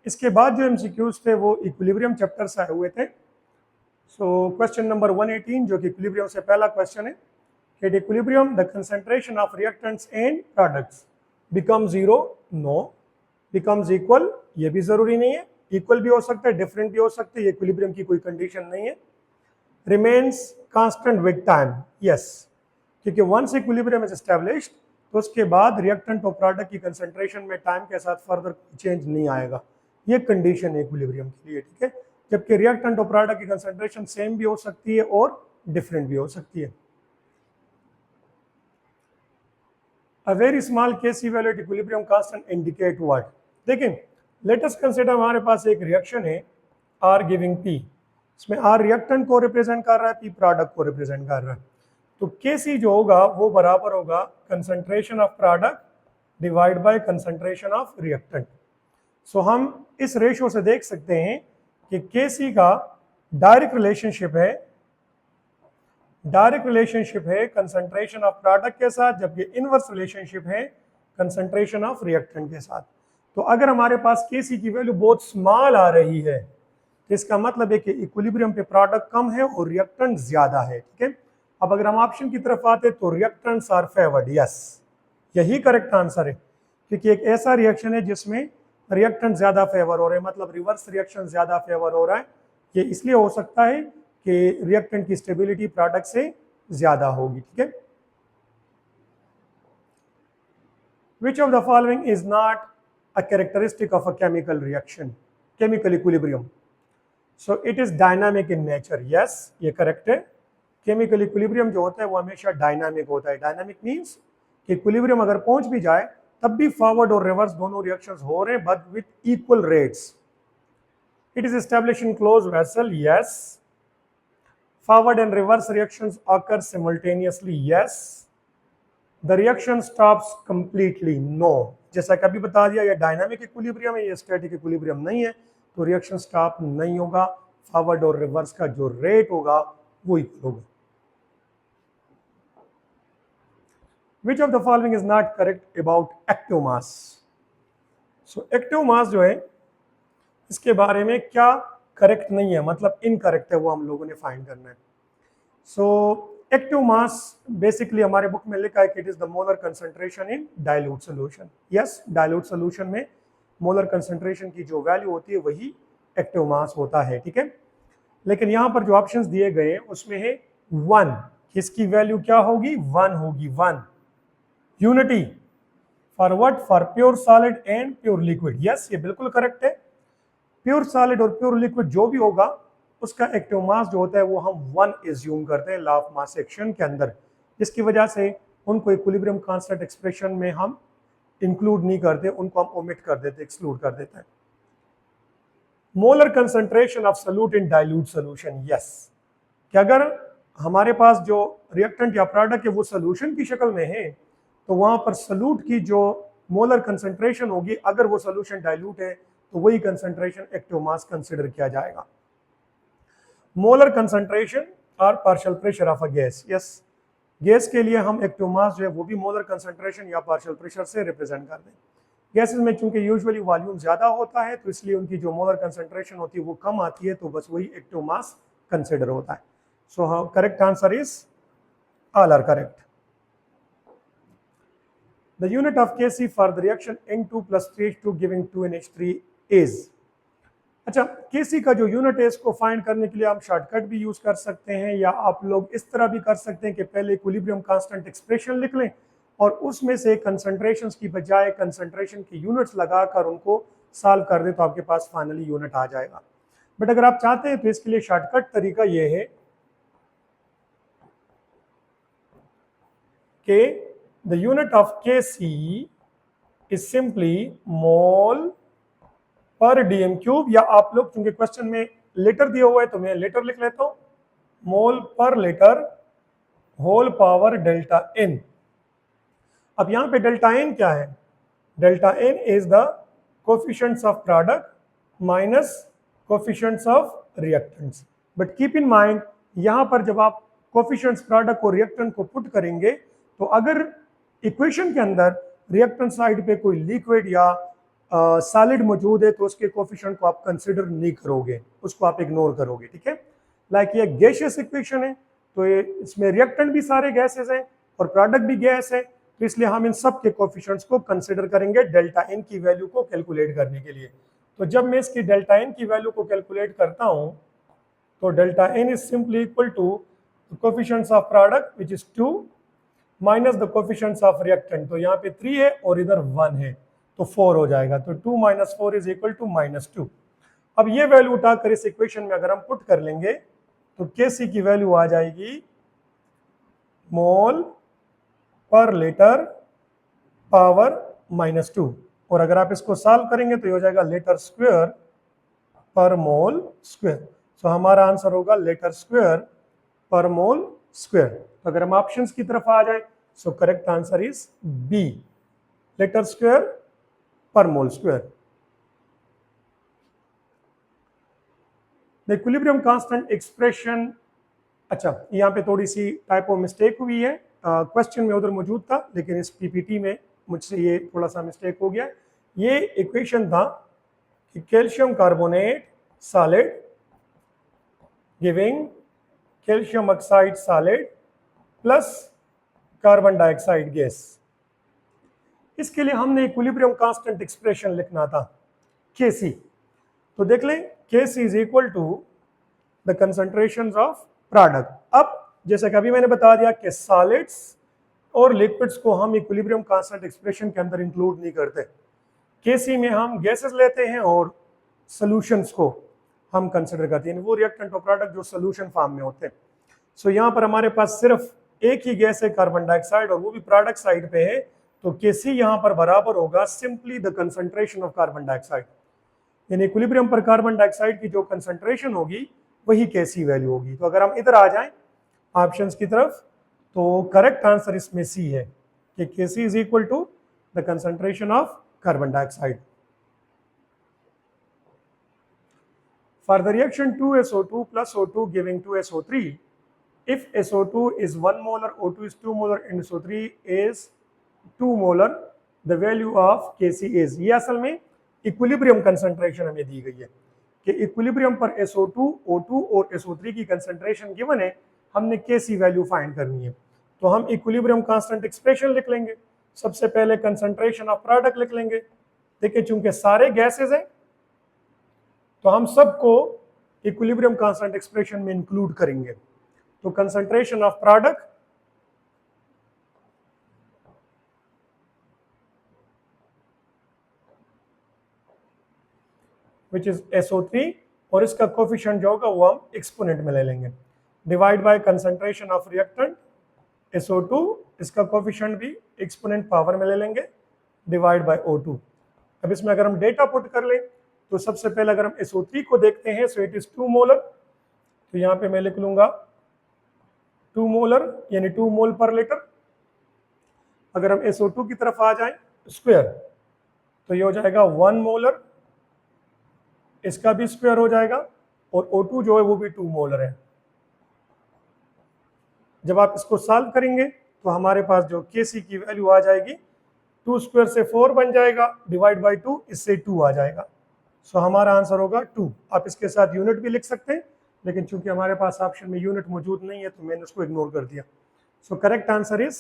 इसके बाद जो एमसीक्यूज थे वो इक्विलिब्रियम चैप्टर से आए हुए थे। सो क्वेश्चन नंबर 118 जो कि इक्विलिब्रियम से पहला क्वेश्चन है, at equilibrium the concentration of reactants and products become zero, no, becomes equal, ये भी जरूरी नहीं है, इक्वल भी हो सकता है, डिफरेंट भी हो सकता है, ये इक्विलिब्रियम की कोई कंडीशन नहीं है। Remains constant with time, yes, क्योंकि वंस इक्विलिब्रियम इज एस्टैब्लिश्ड तो उसके बाद रिएक्टेंट और प्रोडक्ट की कंसंट्रेशन में टाइम के साथ फर्दर चेंज नहीं आएगा, ये कंडीशन है इक्विलिब्रियम के लिए, ठीक है। जबकि रिएक्टेंट और प्रोडक्ट की कंसंट्रेशन सेम भी हो सकती है और डिफरेंट भी हो सकती है। A very small Kc value at equilibrium constant indicate what? देखें, let us consider हमारे पास एक रिएक्शन है R गिविंग P, इसमें R रिएक्टेंट को रिप्रेजेंट कर रहा है, P प्रोडक्ट को रिप्रेजेंट कर रहा है। तो Kc जो होगा वो बराबर होगा concentration of product divide by concentration of reactant. So हम इस रेशियो से देख सकते हैं कि Kc का डायरेक्ट रिलेशनशिप है कंसंट्रेशन ऑफ प्रोडक्ट के साथ, जबकि इनवर्स रिलेशनशिप है कंसंट्रेशन ऑफ रिएक्टेंट के साथ। तो अगर हमारे पास Kc की वैल्यू बहुत स्मॉल आ रही है तो इसका मतलब है कि इक्विलिब्रियम पे प्रोडक्ट कम है और रिएक्टेंट ज्यादा है, ठीक है। अब अगर हम ऑप्शन की तरफ आते तो रिएक्टेंट्स आर फेवर्ड, यस, यही करेक्ट आंसर है, क्योंकि एक ऐसा रिएक्शन है जिसमें रिएक्टेंट ज्यादा फेवर हो रहे हैं, मतलब रिवर्स रिएक्शन ज्यादा फेवर हो रहा है। ये इसलिए हो सकता है कि रिएक्टेंट की स्टेबिलिटी प्रोडक्ट से ज्यादा होगी, ठीक है। Which of the following is not a characteristic of a chemical reaction, chemical equilibrium? So it is dynamic in nature, yes, ये करेक्ट है। केमिकल इक्विलिब्रियम जो होता है वो हमेशा डायनामिक होता है। डायनामिक मीन्स कि इक्विलिब्रियम अगर पहुंच भी जाए तब भी फॉरवर्ड और रिवर्स दोनों रिएक्शंस हो रहे हैं, but with equal rates. It is established in close vessel, yes. Forward and reverse reactions occur simultaneously, yes. The reaction stops completely, no. जैसा कि अभी बता दिया, ये डायनामिक इक्विलिब्रियम है, ये स्टैटिक इक्विलिब्रियम नहीं है, तो रिएक्शन स्टॉप नहीं होगा। फॉरवर्ड और रिवर्स का जो रेट होगा वो इक्वल होगा। Which of the following is not correct about active mass? So active mass जो है इसके बारे में क्या करेक्ट नहीं है, मतलब इनकरेक्ट है, वो हम लोगों ने फाइंड करना है। सो एक्टिव मास बेसिकली हमारे बुक में लिखा है कि it is the molar concentration in dilute solution. Yes, dilute solution में मोलर कंसंट्रेशन की जो वैल्यू होती है वही एक्टिव मास होता है, ठीक है। लेकिन यहाँ पर जो ऑप्शंस दिए गए हैं उसमें है 1, इसकी वैल्यू क्या होगी, 1 होगी, 1। Unity for what, for pure solid and pure liquid, yes, ये बिल्कुल करेक्ट है। प्योर सॉलिड और प्योर लिक्विड जो भी होगा उसका एक्टिव मास जो होता है वो हम 1 एज्यूम करते हैं लॉ ऑफ मास एक्शन के अंदर, जिसकी वजह से उनको इक्विलिब्रियम कांस्टेंट एक्सप्रेशन में हम इंक्लूड नहीं करते, उनको हम ओमिट कर देते, एक्सक्लूड कर देते हैं। Molar concentration of solute in dilute solution, yes, कि अगर हमारे पास जो रिएक्टेंट या प्रोडक्ट है वो सॉल्यूशन की शक्ल में है तो वहां पर सॉल्यूट की जो मोलर कंसंट्रेशन होगी, अगर वो सॉल्यूशन डाइल्यूट है तो वही कंसंट्रेशन एक्टिव मास कंसीडर किया जाएगा। मोलर कंसंट्रेशन और partial pressure of a gas, yes, gas के लिए हम एक्टिव मास जो है वो भी मोलर कंसंट्रेशन या पार्शियल प्रेशर से रिप्रेजेंट कर दें। गैसेस में चूंकि यूजुअली वॉल्यूम ज्यादा होता है तो इसलिए उनकी जो मोलर कंसंट्रेशन होती है वो कम आती है, तो बस वही एक्टिव मास कंसिडर होता है। So correct answer is all are correct. The unit of Kc for the reaction N2 plus 3H2 giving 2NH3 is, अच्छा, Kc का जो यूनिट है इसको फाइंड करने के लिए हम शॉर्टकट भी यूज कर सकते हैं, या आप लोग इस तरह भी कर सकते हैं कि पहले इक्विलिब्रियम कांस्टेंट एक्सप्रेशन लिख लें और उसमें से कंसंट्रेशंस की बजाय कंसंट्रेशन की यूनिट्स लगाकर उनको सॉल्व कर दें तो आपके पास फाइनली यूनिट आ जाएगा। बट अगर आप चाहते हैं तो इसके लिए शॉर्टकट तरीका यह है कि the unit of Kc is simply mole per dm cube, या आप लोग चूंकि क्वेश्चन में लीटर दिया हुआ है तो मैं लीटर लिख लेता हूं, मोल पर litre whole power delta n. अब यहां पे डेल्टा एन क्या है, delta n is the coefficients of product minus coefficients of reactants. But keep in mind यहां पर जब आप कोफिशिएंट्स प्रोडक्ट और रिएक्टेंट को पुट करेंगे तो अगर इक्वेशन के अंदर रिएक्टेंट साइड पे कोई लिक्विड या सॉलिड मौजूद है तो उसके कोफिशिएंट को आप कंसिडर नहीं करोगे, उसको आप इग्नोर करोगे, ठीक है। लाइक ये गैसियस इक्वेशन है तो ये इसमें रिएक्टेंट भी सारे गैसेस हैं और प्रोडक्ट भी गैस है, तो इसलिए हम इन सब के कोफिशिएंट्स को कंसिडर करेंगे डेल्टा एन की वैल्यू को कैलकुलेट करने के लिए। तो जब मैं इसकी डेल्टा एन की वैल्यू को कैलकुलेट करता हूं तो delta n is simply equal to coefficients of product which is 2 minus the coefficients of reactant, तो यहाँ पे 3 है और इधर 1 है तो 4 हो जाएगा, तो 2 माइनस 4 इज इक्वल टू -2। अब ये वैल्यू उठाकर इस इक्वेशन में अगर हम पुट कर लेंगे तो Kc की वैल्यू आ जाएगी मोल पर लीटर पावर -2, और अगर आप इसको सॉल्व करेंगे तो ये हो जाएगा litre square per mole square. सो हमारा आंसर होगा litre square per mole square. तो अगर हम ऑप्शंस की तरफ आ जाए so correct answer is B, litre square per mole square. The equilibrium constant expression, अच्छा यहाँ पे थोड़ी सी टाइपो मिस्टेक हुई है, क्वेश्चन में उधर मौजूद था लेकिन इस पीपीटी में मुझसे ये थोड़ा सा मिस्टेक हो गया। ये इक्वेशन था कि calcium carbonate solid giving calcium oxide solid plus carbon dioxide gas. इसके लिए हमने इक्विलिब्रियम कांस्टेंट एक्सप्रेशन लिखना था Kc, तो देख लें Kc is equal to the concentrations of product. अब जैसे कि अभी मैंने बता दिया कि सॉलिड्स और लिक्विड्स को हम इक्विलिब्रियम कांस्टेंट एक्सप्रेशन के अंदर इंक्लूड नहीं करते। Kc में हम गैसेस लेते हैं और सॉल्यूशंस को हम कंसिडर करते हैं, वो रिएक्टेंट और प्रोडक्ट जो सॉल्यूशन फॉर्म में होते हैं। सो यहाँ पर हमारे पास सिर्फ एक ही गैस है कार्बन डाइऑक्साइड और वो भी प्रोडक्ट साइड पे है, तो Kc यहाँ पर बराबर होगा simply the concentration of carbon dioxide, यानी इक्विलिब्रियम पर कार्बन डाइऑक्साइड की जो कंसंट्रेशन होगी वही Kc वैल्यू होगी। तो अगर हम इधर आ जाएं ऑप्शंस की तरफ तो करेक्ट आंसर इसमें सी है कि Kc is equal to the concentration of carbon dioxide. For the reaction 2SO2 plus O2 giving 2SO3, if SO2 is 1 molar, O2 is 2 molar and SO3 is 2 molar, the value of Kc is, ये असल में equilibrium concentration हमें दी गई है कि equilibrium पर SO2, O2 और SO3 की कंसंट्रेशन गिवन है, हमने Kc वैल्यू फाइंड करनी है। तो हम इक्विलिब्रियम कांस्टेंट एक्सप्रेशन लिख लेंगे। सबसे पहले कंसंट्रेशन ऑफ प्रोडक्ट लिख लेंगे। देखिए चूंकि सारे गैसेज हैं तो हम सबको इक्विलिब्रियम कांस्टेंट एक्सप्रेशन में इंक्लूड करेंगे। तो concentration of product which is SO3 और इसका कोफिशिएंट जो होगा वो हम एक्सपोनेंट में ले लेंगे, divide by concentration of reactant SO2, इसका कोफिशिएंट भी एक्सपोनेंट पावर में ले लेंगे, डिवाइड बाय O2। अब इसमें अगर हम डेटा पुट कर लें तो सबसे पहले अगर हम SO3 को देखते हैं सो इट इज 2 मोलर, तो यहाँ पे मैं लिख लूंगा 2 मोलर यानी 2 मोल पर लीटर। अगर हम SO2 की तरफ आ जाएं स्क्वायर तो ये हो जाएगा 1 मोलर, इसका भी स्क्वायर हो जाएगा, और O2 जो है वो भी 2 मोलर है। जब आप इसको सॉल्व करेंगे तो हमारे पास जो Kc की वैल्यू आ जाएगी 2 स्क्वायर से 4 बन जाएगा, डिवाइड बाई 2 इससे 2 आ जाएगा। सो हमारा आंसर होगा 2। आप इसके साथ यूनिट भी लिख सकते हैं लेकिन चूंकि हमारे पास ऑप्शन में यूनिट मौजूद नहीं है तो मैंने उसको इग्नोर कर दिया। सो करेक्ट आंसर इज